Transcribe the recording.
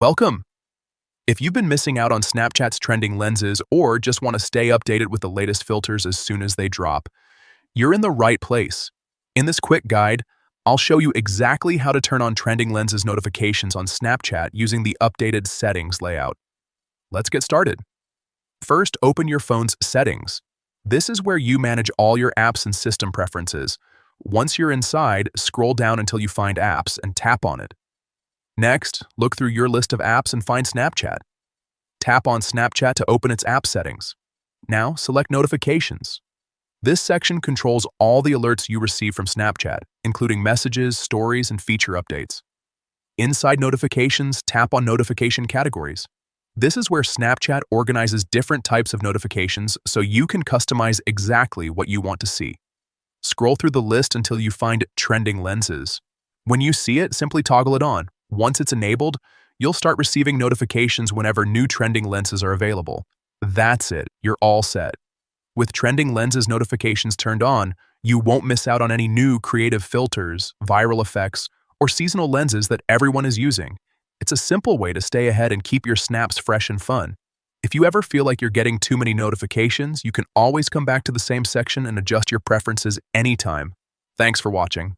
Welcome! If you've been missing out on Snapchat's trending lenses or just want to stay updated with the latest filters as soon as they drop, you're in the right place. In this quick guide, I'll show you exactly how to turn on trending lenses notifications on Snapchat using the updated settings layout. Let's get started. First, open your phone's settings. This is where you manage all your apps and system preferences. Once you're inside, scroll down until you find apps and tap on it. Next, look through your list of apps and find Snapchat. Tap on Snapchat to open its app settings. Now, select Notifications. This section controls all the alerts you receive from Snapchat, including messages, stories, and feature updates. Inside Notifications, tap on Notification Categories. This is where Snapchat organizes different types of notifications so you can customize exactly what you want to see. Scroll through the list until you find Trending Lenses. When you see it, simply toggle it on. Once it's enabled, you'll start receiving notifications whenever new trending lenses are available. That's it, you're all set. With trending lenses notifications turned on, you won't miss out on any new creative filters, viral effects, or seasonal lenses that everyone is using. It's a simple way to stay ahead and keep your snaps fresh and fun. If you ever feel like you're getting too many notifications, you can always come back to the same section and adjust your preferences anytime. Thanks for watching.